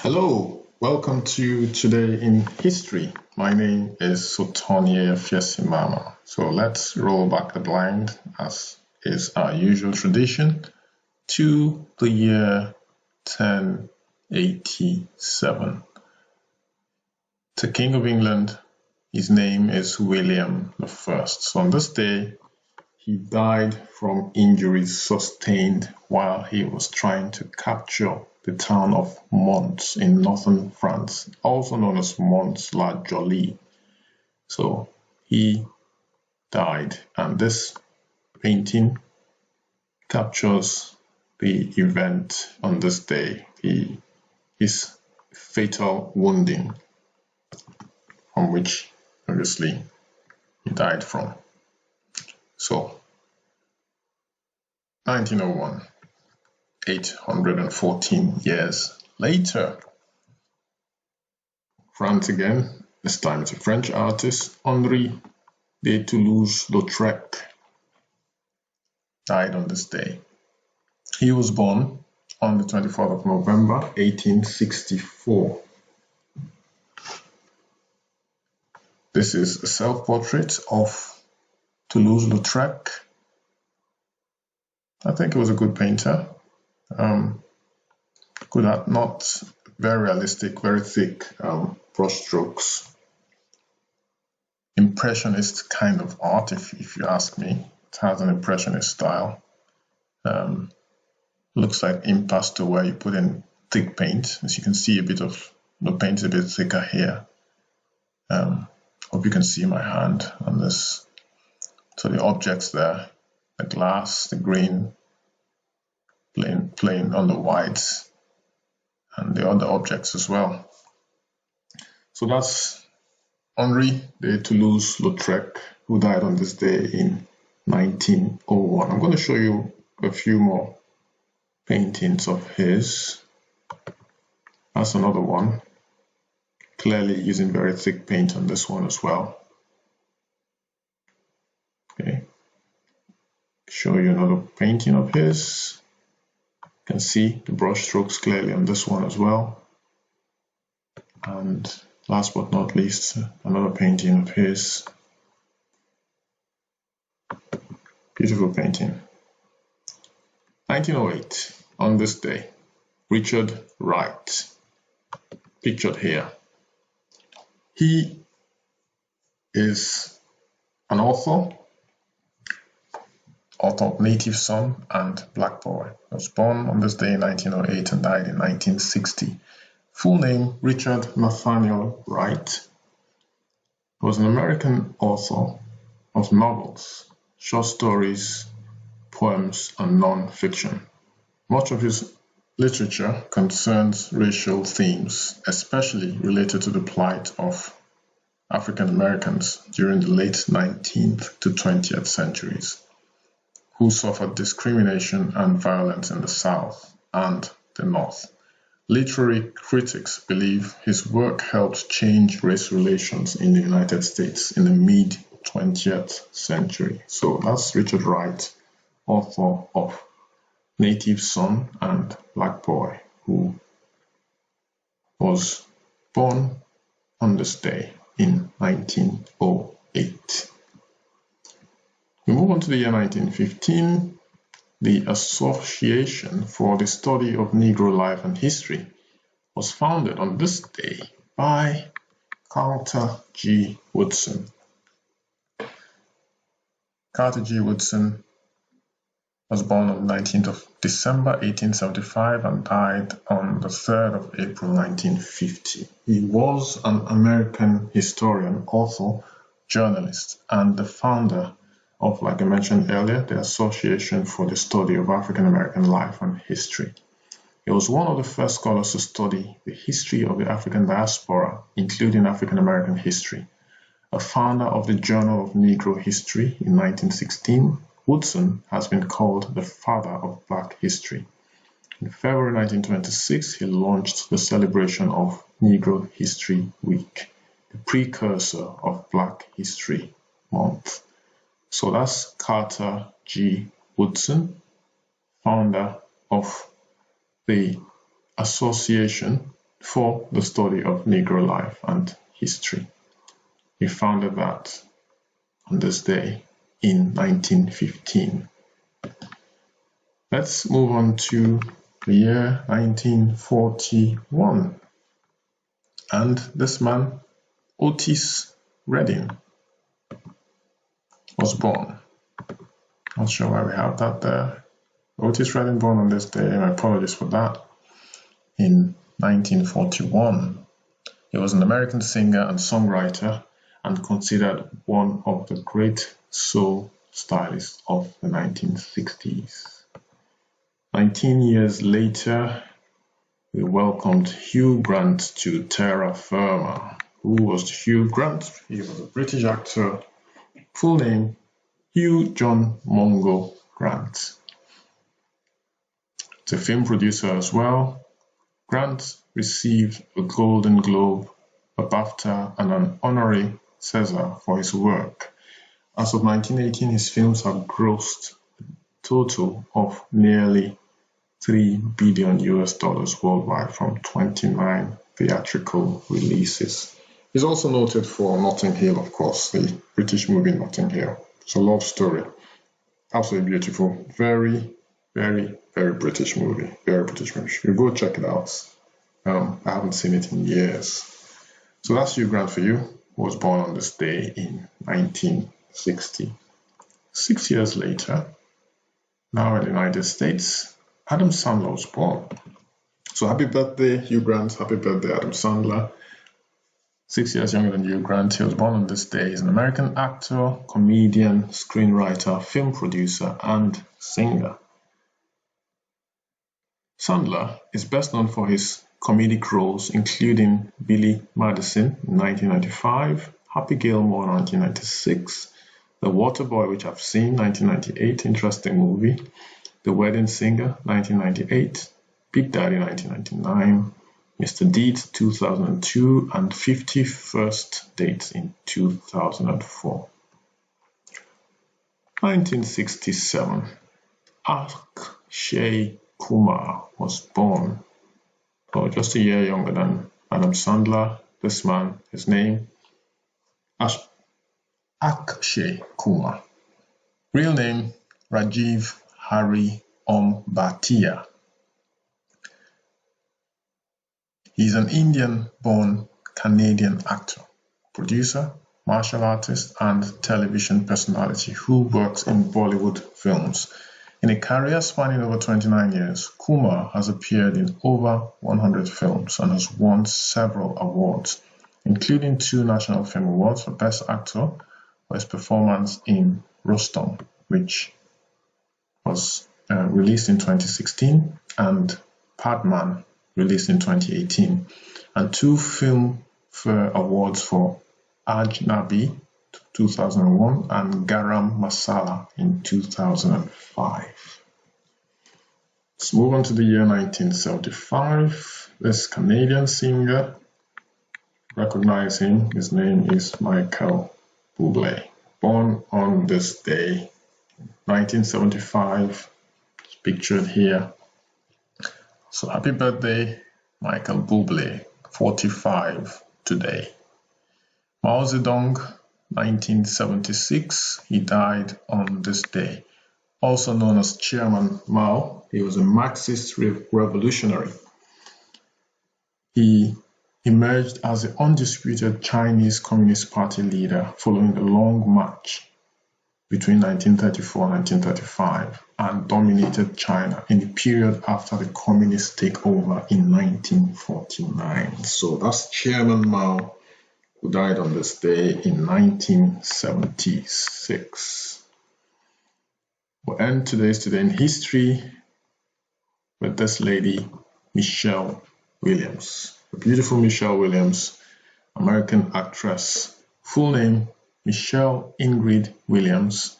Hello, welcome to Today in History. My name is Sotonie Fiesimama. So let's roll back the blind, as is our usual tradition, to the year 1087. The King of England, his name is William I. So on this day, he died from injuries sustained while he was trying to capture the town of Mantes in northern France, also known as Mantes-la-Jolie. So he died, and this painting captures the event on this day, his fatal wounding, from which obviously he died from. So 1901, 814 years later, France again. This time it's a French artist, Henri de Toulouse-Lautrec, died on this day. He was born on the 24th of November, 1864. This is a self-portrait of Toulouse-Lautrec. I think he was a good painter. Not very realistic, very thick brush strokes. Impressionist kind of art, if you ask me. It has an impressionist style. Looks like impasto, where you put in thick paint. As you can see, a bit of the paint is a bit thicker here. Hope you can see my hand on this. So the objects there, the glass, the green, plain on the whites, and the other objects as well. So that's Henri de Toulouse-Lautrec, who died on this day in 1901. I'm going to show you a few more paintings of his. That's another one, clearly using very thick paint on this one as well. Okay, show you another painting of his. You can see the brush strokes clearly on this one as well. And last but not least, another painting of his. Beautiful painting. 1908, on this day, Richard Wright, pictured here. He is an author of Native Son and Black Boy. He was born on this day in 1908 and died in 1960. Full name, Richard Nathaniel Wright. He was an American author of novels, short stories, poems, and non-fiction. Much of his literature concerns racial themes, especially related to the plight of African Americans during the late 19th to 20th centuries, who suffered discrimination and violence in the South and the North. Literary critics believe his work helped change race relations in the United States in the mid-20th century. So that's Richard Wright, author of Native Son and Black Boy, who was born on this day in 1908. We move on to the year 1915. The Association for the Study of Negro Life and History was founded on this day by Carter G. Woodson. Carter G. Woodson was born on the 19th of December 1875 and died on the 3rd of April 1950. He was an American historian, author, journalist, and the founder of, like I mentioned earlier, the Association for the Study of African American Life and History. He was one of the first scholars to study the history of the African diaspora, including African American history. A founder of the Journal of Negro History in 1916, Woodson has been called the father of Black history. In February 1926, he launched the celebration of Negro History Week, the precursor of Black History Month. So that's Carter G. Woodson, founder of the Association for the study of Negro life and history. He founded that on this day in 1915. Let's move on to the year 1941. And this man, Otis Reading, was born. Not sure why we have that there. Otis Reading, born on this day, my apologies for that, in 1941. He was an American singer and songwriter and considered one of the great soul stylists of the 1960s. 19 years later, we welcomed Hugh Grant to terra firma. Who was Hugh Grant? He was a British actor. Full name, Hugh John Mungo Grant. He's a film producer as well. Grant received a Golden Globe, a BAFTA, and an honorary César for his work. As of 1918, his films have grossed a total of nearly $3 billion worldwide from 29 theatrical releases. He's also noted for Notting Hill, of course, the British movie Notting Hill. It's a love story. Absolutely beautiful. Very, very, very British movie. Very British movie. You go check it out. I haven't seen it in years. So that's Hugh Grant for you, who was born on this day in 1960. 6 years later, now in the United States, Adam Sandler was born. So happy birthday, Hugh Grant. Happy birthday, Adam Sandler. 6 years younger than Hugh Grant. He was born on this day. He's an American actor, comedian, screenwriter, film producer, and singer. Sandler is best known for his comedic roles, including Billy Madison in 1995, Happy Gilmore in 1996, The Waterboy, which I've seen, 1998, interesting movie, The Wedding Singer, 1998, Big Daddy, 1999, Mr. Deeds, 2002, and 50 First Dates in 2004. 1967, Akshay Kumar was born. Oh, just a year younger than Adam Sandler. This man, his name, Akshay Kumar. Real name, Rajiv Hari Bhatia. He's an Indian-born Canadian actor, producer, martial artist, and television personality who works in Bollywood films. In a career spanning over 29 years, Kumar has appeared in over 100 films and has won several awards, including 2 National Film Awards for Best Actor for his performance in Rustom, which was released in 2016, and Padman, released in 2018, and 2 Filmfare Awards for Ajnabi 2001 and Garam Masala in 2005. Let's move on to the year 1975. This Canadian singer, recognize him, his name is Michael Bublé. Born on this day, 1975, pictured here. So happy birthday, Michael Bublé, 45 today. Mao Zedong, 1976, he died on this day. Also known as Chairman Mao, he was a Marxist revolutionary. He emerged as the undisputed Chinese Communist Party leader following the Long March between 1934 and 1935 and dominated China in the period after the communist takeover in 1949. So that's Chairman Mao, who died on this day in 1976. We'll end today's Today in History with this lady, Michelle Williams. The beautiful Michelle Williams, American actress. Full name, Michelle Ingrid Williams,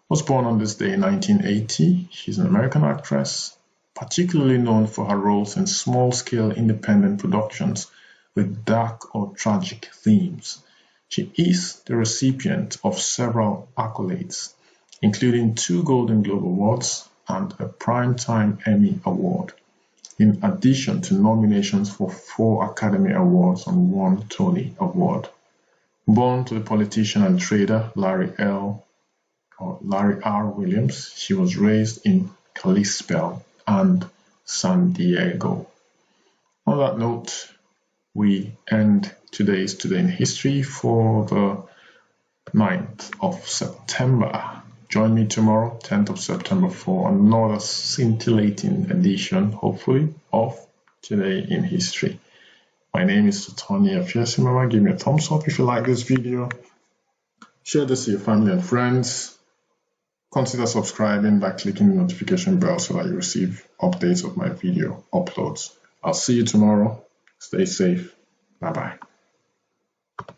was born on this day in 1980. She's an American actress, particularly known for her roles in small-scale independent productions with dark or tragic themes. She is the recipient of several accolades, including 2 Golden Globe Awards and a Primetime Emmy Award. in addition to nominations for 4 Academy Awards and 1 Tony Award. Born to the politician and trader Larry R. Williams, she was raised in Kalispell and San Diego. On that note, we end today's Today in History for the 9th of September. Join me tomorrow, 10th of September, for another scintillating edition, hopefully, of Today in History. My name is Nathaniel Wright. Give me a thumbs up if you like this video. Share this with your family and friends. Consider subscribing by clicking the notification bell so that you receive updates of my video uploads. I'll see you tomorrow. Stay safe. Bye-bye.